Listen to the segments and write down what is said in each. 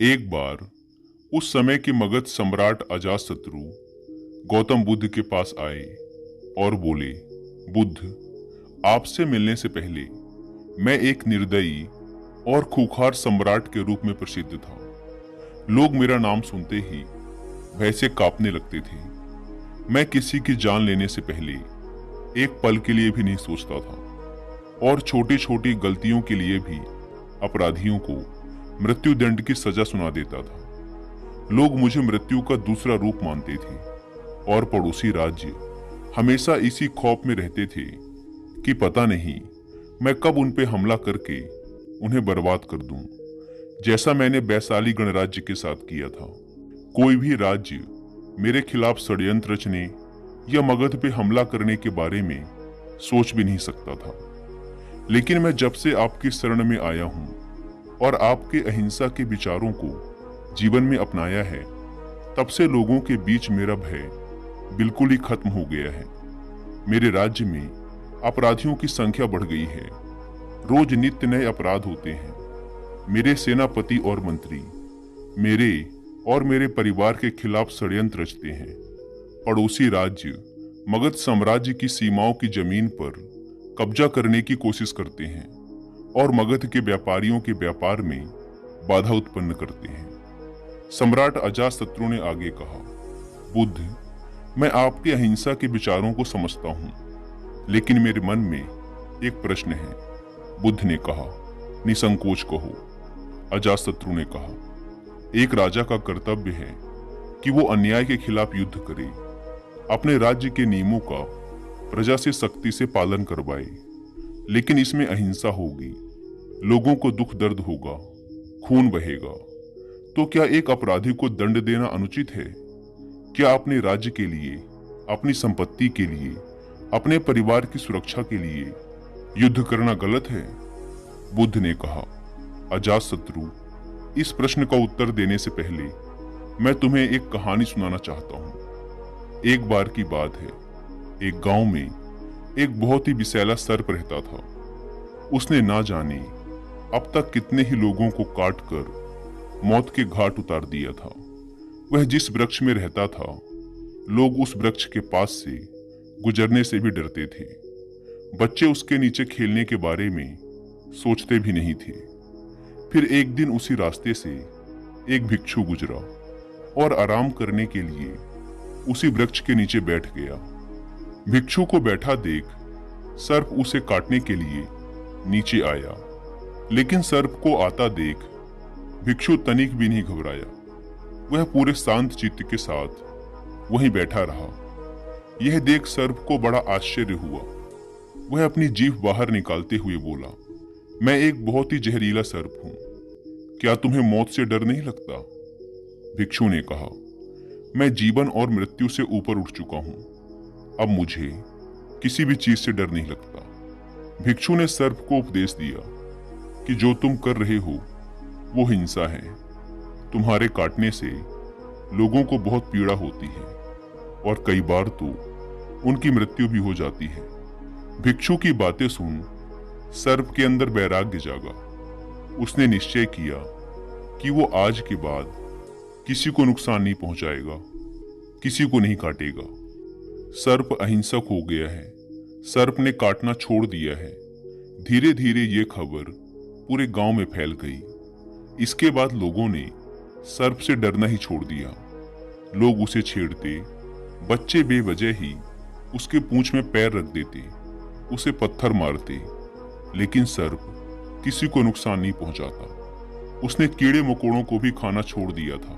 एक बार उस समय के मगध सम्राट अजातशत्रु गौतम बुद्ध के पास आए और बोले, बुद्ध, आपसे मिलने से पहले मैं एक निर्दयी और खूंखार सम्राट के रूप में प्रसिद्ध था। लोग मेरा नाम सुनते ही वैसे कांपने लगते थे। मैं किसी की जान लेने से पहले एक पल के लिए भी नहीं सोचता था और छोटी छोटी गलतियों के लिए भी अपराधियों को मृत्युदंड की सजा सुना देता था। लोग मुझे मृत्यु का दूसरा रूप मानते थे और पड़ोसी राज्य हमेशा इसी खौफ में रहते थे कि पता नहीं मैं कब उन पे हमला करके उन्हें बर्बाद कर दूं, जैसा मैंने वैशाली गणराज्य के साथ किया था। कोई भी राज्य मेरे खिलाफ षड्यंत्र रचने या मगध पे हमला करने के बारे में सोच भी नहीं सकता था। लेकिन मैं जब से आपकी शरण में आया हूं और आपके अहिंसा के विचारों को जीवन में अपनाया है, तब से लोगों के बीच मेरा भय बिल्कुल ही खत्म हो गया है। मेरे राज्य में अपराधियों की संख्या बढ़ गई है। रोज नित्य नए अपराध होते हैं। मेरे सेनापति और मंत्री मेरे और मेरे परिवार के खिलाफ षड्यंत्र रचते हैं। पड़ोसी राज्य मगध साम्राज्य की सीमाओं की जमीन पर कब्जा करने की कोशिश करते हैं और मगध के व्यापारियों के व्यापार में बाधा उत्पन्न करते हैं। सम्राट अजातशत्रु ने आगे कहा, बुद्ध, मैं आपके अहिंसा के विचारों को समझता हूं, लेकिन मेरे मन में एक प्रश्न है। बुद्ध ने कहा, निसंकोच कहो। अजातशत्रु ने कहा, एक राजा का कर्तव्य है कि वो अन्याय के खिलाफ युद्ध करे, अपने राज्य के नियमों का प्रजा से सख्ती से पालन करवाए। लेकिन इसमें अहिंसा होगी, लोगों को दुख दर्द होगा, खून बहेगा। तो क्या एक अपराधी को दंड देना अनुचित है? क्या अपने राज्य के लिए, अपनी संपत्ति के लिए, अपने परिवार की सुरक्षा के लिए युद्ध करना गलत है? बुद्ध ने कहा, अजातशत्रु, इस प्रश्न का उत्तर देने से पहले मैं तुम्हें एक कहानी सुनाना चाहता हूं। एक बार की बात है, एक गांव में एक बहुत ही विषैला सर्प रहता था। उसने ना जाने अब तक कितने ही लोगों को काट कर मौत के घाट उतार दिया था। वह जिस वृक्ष में रहता था, लोग उस वृक्ष के पास से गुजरने से भी डरते थे। बच्चे उसके नीचे खेलने के बारे में सोचते भी नहीं थे। फिर एक दिन उसी रास्ते से एक भिक्षु गुजरा और आराम करने के लिए उसी वृक्ष के नीचे बैठ गया। भिक्षु को बैठा देख सर्प उसे काटने के लिए नीचे आया, लेकिन सर्प को आता देख भिक्षु तनिक भी नहीं घबराया। वह पूरे शांत चित्त के साथ वहीं बैठा रहा। यह देख सर्प को बड़ा आश्चर्य हुआ। वह अपनी जीभ बाहर निकालते हुए बोला, मैं एक बहुत ही जहरीला सर्प हूं, क्या तुम्हें मौत से डर नहीं लगता? भिक्षु ने कहा, मैं जीवन और मृत्यु से ऊपर उठ चुका हूं, अब मुझे किसी भी चीज से डर नहीं लगता। भिक्षु ने सर्प को उपदेश दिया कि जो तुम कर रहे हो वो हिंसा है। तुम्हारे काटने से लोगों को बहुत पीड़ा होती है और कई बार तो उनकी मृत्यु भी हो जाती है। भिक्षु की बातें सुन सर्प के अंदर वैराग्य जागा। उसने निश्चय किया कि वो आज के बाद किसी को नुकसान नहीं पहुंचाएगा, किसी को नहीं काटेगा। सर्प अहिंसक हो गया है। सर्प ने काटना छोड़ दिया है। धीरे धीरे ये खबर पूरे गांव में फैल गई। इसके बाद लोगों ने सर्प से डरना ही छोड़ दिया। लोग उसे छेड़ते, बच्चे बेवजह ही उसके पूंछ में पैर रख देते, उसे पत्थर मारते, लेकिन सर्प किसी को नुकसान नहीं पहुंचाता। उसने कीड़े मकोड़ों को भी खाना छोड़ दिया था।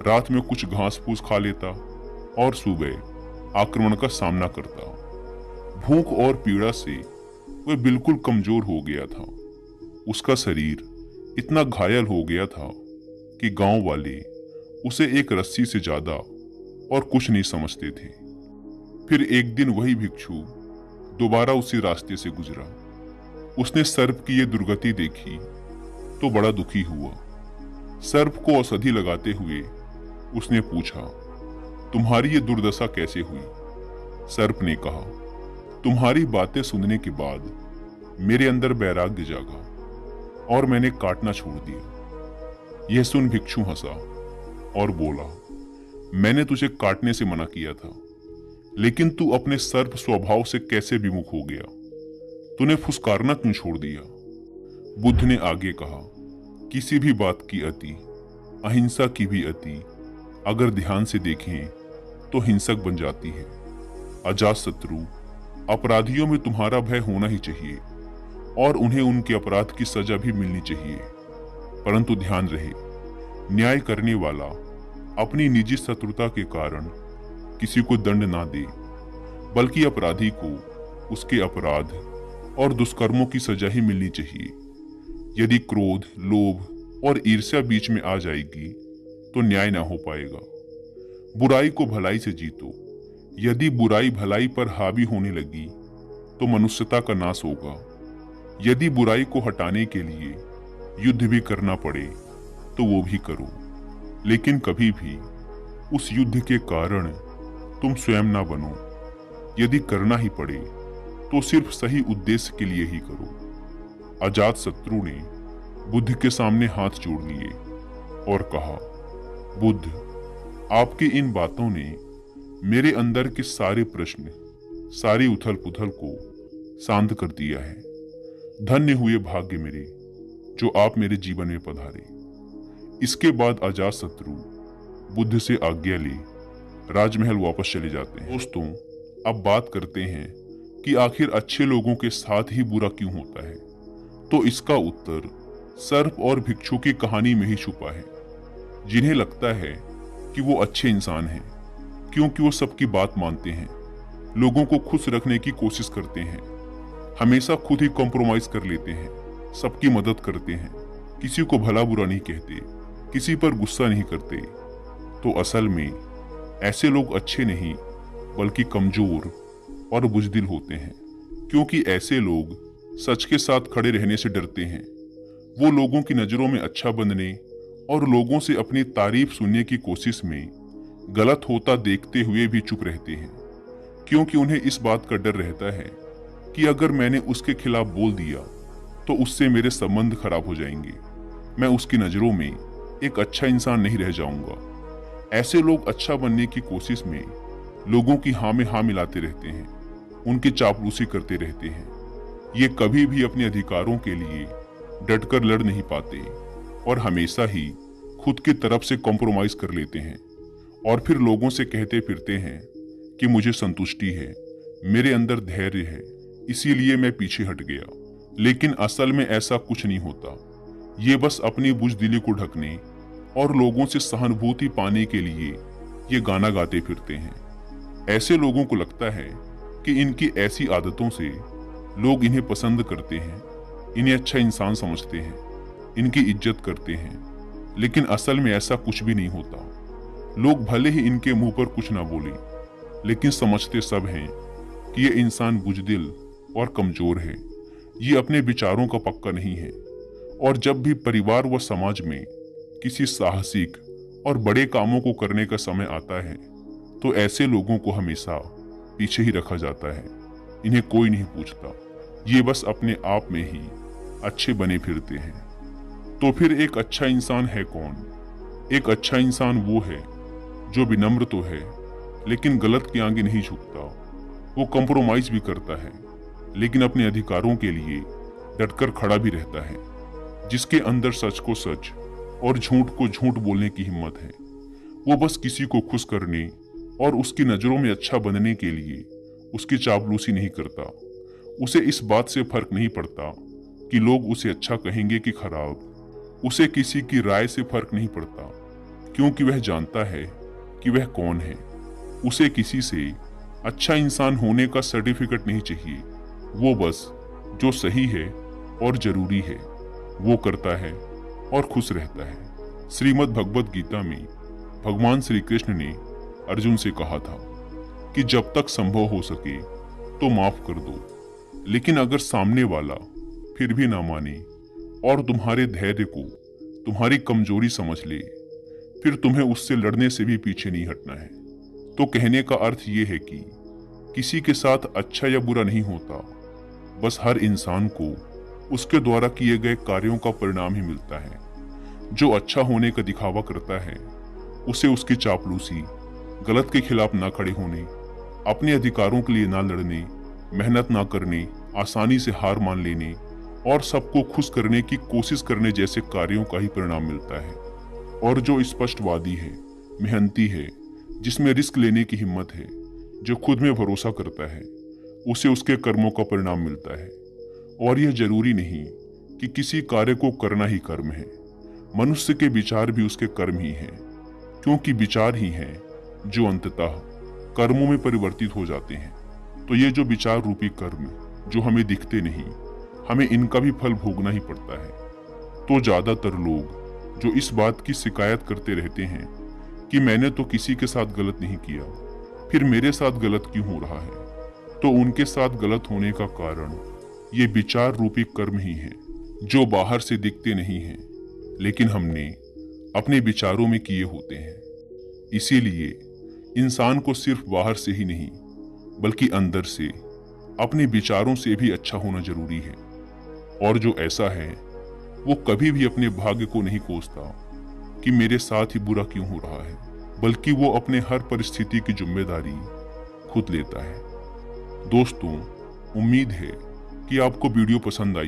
रात में कुछ घास फूस खा लेता और सुबह आक्रमण का सामना करता। भूख और पीड़ा से वह बिल्कुल कमजोर हो गया था। उसका शरीर इतना घायल हो गया था कि गांव वाले उसे एक रस्सी से ज्यादा और कुछ नहीं समझते थे। फिर एक दिन वही भिक्षु दोबारा उसी रास्ते से गुजरा। उसने सर्प की ये दुर्गति देखी तो बड़ा दुखी हुआ। सर्प को औषधि लगाते हुए उसने पूछा, तुम्हारी ये दुर्दशा कैसे हुई? सर्प ने कहा, तुम्हारी बातें सुनने के बाद मेरे अंदर वैराग्य जागा और मैंने काटना छोड़ दिया। यह सुन भिक्षु हंसा और बोला, मैंने तुझे काटने से मना किया था, लेकिन तू अपने सर्प स्वभाव से कैसे विमुख हो गया? तूने फुसकारना क्यों छोड़ दिया? बुद्ध ने आगे कहा, किसी भी बात की अति, अहिंसा की भी अति, अगर ध्यान से देखें तो हिंसक बन जाती है। अजातशत्रु, अपराधियों में तुम्हारा भय होना ही चाहिए और उन्हें उनके अपराध की सजा भी मिलनी चाहिए, परंतु ध्यान रहे, न्याय करने वाला अपनी निजी शत्रुता के कारण किसी को दंड ना दे, बल्कि अपराधी को उसके अपराध और दुष्कर्मों की सजा ही मिलनी चाहिए। यदि क्रोध, लोभ और ईर्ष्या बीच में आ जाएगी तो न्याय ना हो पाएगा। बुराई को भलाई से जीतो। यदि बुराई भलाई पर हावी होने लगी तो मनुष्यता का नाश होगा। यदि बुराई को हटाने के लिए युद्ध भी करना पड़े तो वो भी करो, लेकिन कभी भी उस युद्ध के कारण तुम स्वयं ना बनो। यदि करना ही पड़े तो सिर्फ सही उद्देश्य के लिए ही करो। अजातशत्रु ने बुद्ध के सामने हाथ जोड़ लिए और कहा, बुद्ध, आपकी इन बातों ने मेरे अंदर के सारे प्रश्न, सारी उथल पुथल को शांत कर दिया है। धन्य हुए भाग्य मेरे जो आप मेरे जीवन में पधारे। इसके बाद अजातशत्रु बुद्ध से आज्ञा ले राजमहल वापस चले जाते हैं। दोस्तों, अब बात करते हैं कि आखिर अच्छे लोगों के साथ ही बुरा क्यों होता है। तो इसका उत्तर सर्प और भिक्षु की कहानी में ही छुपा है, जिन्हें लगता है कि वो अच्छे इंसान हैं क्योंकि वो सबकी बात मानते हैं, लोगों को खुश रखने की कोशिश करते हैं, हमेशा खुद ही कॉम्प्रोमाइज कर लेते हैं, सबकी मदद करते हैं, किसी को भला बुरा नहीं कहते, किसी पर गुस्सा नहीं करते। तो असल में ऐसे लोग अच्छे नहीं बल्कि कमजोर और बुज़दिल होते हैं, क्योंकि ऐसे लोग सच के साथ खड़े रहने से डरते हैं। वो लोगों की नज़रों में अच्छा बनने और लोगों से अपनी तारीफ सुनने की कोशिश में गलत होता देखते हुए भी चुप रहते हैं, क्योंकि उन्हें इस बात का डर रहता है कि अगर मैंने उसके खिलाफ बोल दिया तो उससे मेरे संबंध खराब हो जाएंगे, मैं उसकी नज़रों में एक अच्छा इंसान नहीं रह जाऊंगा। ऐसे लोग अच्छा बनने की कोशिश में लोगों की हाँ में हाँ मिलाते रहते हैं, उनकी चापलूसी करते रहते हैं। ये कभी भी अपने अधिकारों के लिए डटकर लड़ नहीं पाते और हमेशा ही खुद की तरफ से कॉम्प्रोमाइज कर लेते हैं और फिर लोगों से कहते फिरते हैं कि मुझे संतुष्टि है, मेरे अंदर धैर्य है, इसीलिए मैं पीछे हट गया। लेकिन असल में ऐसा कुछ नहीं होता। ये बस अपनी बुज़दिली को ढकने और लोगों से सहानुभूति पाने के लिए ये गाना गाते फिरते हैं। ऐसे लोगों को लगता है कि इनकी ऐसी आदतों से लोग इन्हें पसंद करते हैं, इन्हें अच्छा इंसान समझते हैं, इनकी इज्जत करते हैं, लेकिन असल में ऐसा कुछ भी नहीं होता। लोग भले ही इनके मुंह पर कुछ ना बोले, लेकिन समझते सब हैं कि ये इंसान बुज़दिल और कमजोर है, ये अपने विचारों का पक्का नहीं है। और जब भी परिवार व समाज में किसी साहसिक और बड़े कामों को करने का समय आता है तो ऐसे लोगों को हमेशा पीछे ही रखा जाता है, इन्हें कोई नहीं पूछता। ये बस अपने आप में ही अच्छे बने फिरते हैं। तो फिर एक अच्छा इंसान है कौन? एक अच्छा इंसान वो है जो विनम्र तो है लेकिन गलत के आगे नहीं झुकता। वो कॉम्प्रोमाइज भी करता है लेकिन अपने अधिकारों के लिए डटकर खड़ा भी रहता है, जिसके अंदर सच को सच और झूठ को झूठ बोलने की हिम्मत है। वो बस किसी को खुश करने और उसकी नज़रों में अच्छा बनने के लिए उसकी चापलूसी नहीं करता। उसे इस बात से फर्क नहीं पड़ता कि लोग उसे अच्छा कहेंगे कि खराब। उसे किसी की राय से फर्क नहीं पड़ता, क्योंकि वह जानता है कि वह कौन है। उसे किसी से अच्छा इंसान होने का सर्टिफिकेट नहीं चाहिए। वो बस जो सही है और जरूरी है वो करता है और खुश रहता है। श्रीमद् भगवद गीता में भगवान श्री कृष्ण ने अर्जुन से कहा था कि जब तक संभव हो सके तो माफ कर दो, लेकिन अगर सामने वाला फिर भी ना माने और तुम्हारे धैर्य को तुम्हारी कमजोरी समझ ले, फिर तुम्हें उससे लड़ने से भी पीछे नहीं हटना है। तो कहने का अर्थ ये है कि किसी के साथ अच्छा या बुरा नहीं होता, बस हर इंसान को उसके द्वारा किए गए कार्यों का परिणाम ही मिलता है। जो अच्छा होने का दिखावा करता है उसे उसकी चापलूसी, गलत के खिलाफ ना खड़े होने, अपने अधिकारों के लिए ना लड़ने, मेहनत ना करने, आसानी से हार मान लेने और सबको खुश करने की कोशिश करने जैसे कार्यों का ही परिणाम मिलता है। और जो स्पष्टवादी है, मेहनती है, जिसमें रिस्क लेने की हिम्मत है, जो खुद में भरोसा करता है, उसे उसके कर्मों का परिणाम मिलता है। और यह जरूरी नहीं कि किसी कार्य को करना ही कर्म है, मनुष्य के विचार भी उसके कर्म ही हैं, क्योंकि विचार ही हैं जो अंततः कर्मों में परिवर्तित हो जाते हैं। तो ये जो विचार रूपी कर्म जो हमें दिखते नहीं, हमें इनका भी फल भोगना ही पड़ता है। तो ज्यादातर लोग जो इस बात की शिकायत करते रहते हैं कि मैंने तो किसी के साथ गलत नहीं किया, फिर मेरे साथ गलत क्यों हो रहा है, तो उनके साथ गलत होने का कारण ये विचार रूपी कर्म ही है, जो बाहर से दिखते नहीं हैं, लेकिन हमने अपने विचारों में किए होते हैं। इसीलिए इंसान को सिर्फ बाहर से ही नहीं, बल्कि अंदर से, अपने विचारों से भी अच्छा होना जरूरी है। और जो ऐसा है वो कभी भी अपने भाग्य को नहीं कोसता कि मेरे साथ ही बुरा क्यों हो रहा है, बल्कि वो अपने हर परिस्थिति की जिम्मेदारी खुद लेता है। दोस्तों, उम्मीद है कि आपको वीडियो पसंद आई।